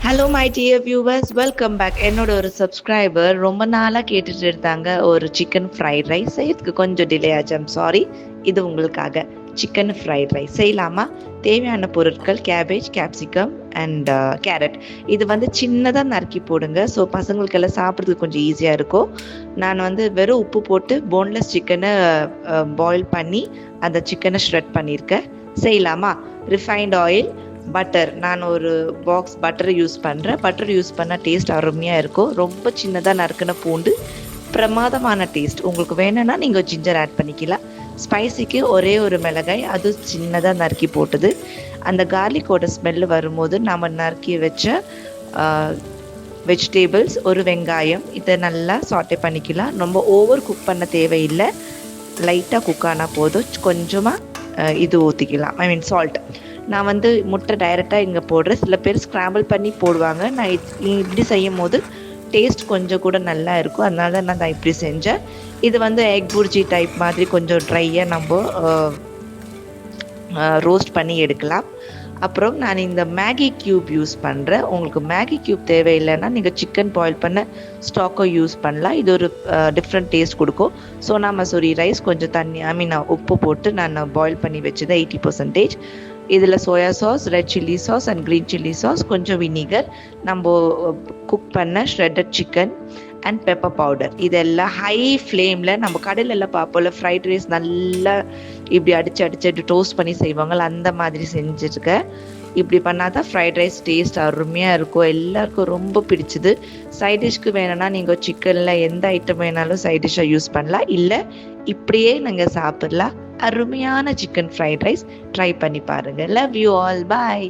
Hello my dear viewers, welcome back. என்னோட ஒரு subscriber ரொம்ப நாளாக கேட்டுட்டு இருந்தாங்க ஒரு சிக்கன் ஃப்ரைட் ரைஸ் செய்யறதுக்கு. கொஞ்சம் டிலே ஆச்சு, ஐம் சாரி. இது உங்களுக்காக சிக்கன் ஃப்ரைட் ரைஸ் செய்யலாமா? தேவையான பொருட்கள் கேபேஜ், கேப்சிகம் அண்ட் கேரட். இது சின்னதாக நறுக்கி போடுங்க. ஸோ பசங்களுக்கெல்லாம் சாப்பிட்றதுக்கு கொஞ்சம் ஈஸியாக இருக்கும். நான் வெறும் உப்பு போட்டு போன்லெஸ் சிக்கனை பாயில் பண்ணி அந்த சிக்கனை ஷ்ரெட் பண்ணியிருக்கேன். செய்யலாமா? Refined oil, butter. நான் ஒரு பாக்ஸ் பட்டர் யூஸ் பண்ணுறேன். பட்டர் யூஸ் பண்ணால் டேஸ்ட் அருமையாக இருக்கும். ரொம்ப சின்னதாக நறுக்கின பூண்டு, பிரமாதமான டேஸ்ட். உங்களுக்கு வேணும்னா நீங்கள் ஜிஞ்சர் ஆட் பண்ணிக்கலாம். ஸ்பைசிக்கு ஒரே ஒரு மிளகாய், அது சின்னதாக நறுக்கி போட்டது. அந்த கார்லிக்கோட ஸ்மெல்லு வரும்போது நம்ம நறுக்கி வச்ச வெஜிடேபிள்ஸ், ஒரு வெங்காயம், இதை நல்லா சாட்டே பண்ணிக்கலாம். ரொம்ப ஓவர் குக் பண்ண தேவையில்லை. லைட்டாக குக் ஆனால் போதும். கொஞ்சமாக இது ஊற்றிக்கலாம், ஐ மீன் சால்ட். நான் முட்டை டைரெக்டாக இங்கே போடுறேன். சில பேர் ஸ்க்ராம்பிள் பண்ணி போடுவாங்க. நான் இப்படி செய்யும் போது டேஸ்ட் கொஞ்சம் கூட நல்லா இருக்கும். அதனால தான் நான் இப்படி செஞ்சேன். இது எக் புர்ஜி டைப் மாதிரி கொஞ்சம் ட்ரையாக நம்ம ரோஸ்ட் பண்ணி எடுக்கலாம். அப்புறம் நான் இந்த மேகி க்யூப் யூஸ் பண்ணுறேன். உங்களுக்கு மேகி க்யூப் தேவையில்லைன்னா நீங்கள் சிக்கன் பாயில் பண்ண ஸ்டாக்கோ யூஸ் பண்ணலாம். இது ஒரு டிஃப்ரெண்ட் டேஸ்ட் கொடுக்கும். சோனா மசூரி ரைஸ் கொஞ்சம் தண்ணி, ஐ மீன் உப்பு போட்டு நான் பாயில் பண்ணி வச்சது 80%. இதில் soya sauce, red chilli sauce and green chilli sauce, கொஞ்சம் வினிகர், நம்ம குக் பண்ண shredded chicken and pepper powder. இதெல்லாம் ஹை ஃப்ளேமில், நம்ம கடையிலெல்லாம் பார்ப்போம்ல ஃப்ரைட் ரைஸ் நல்லா இப்படி அடித்து டோஸ்ட் பண்ணி செய்வாங்க, அந்த மாதிரி செஞ்சுருக்கேன். இப்படி பண்ணால் தான் ஃப்ரைட் ரைஸ் டேஸ்ட் அருமையாக இருக்கும். எல்லாருக்கும் ரொம்ப பிடிச்சது. சைட் டிஷ்க்கு வேணும்னா நீங்கள் சிக்கனில் எந்த ஐட்டம் வேணாலும் சைட் டிஷ்ஷாக யூஸ் பண்ணலாம். இல்லை இப்படியே நீங்கள் சாப்பிடலாம். அருமையான சிக்கன் ஃப்ரைட் ரைஸ் ட்ரை பண்ணி பாருங்கள். Love you all, bye.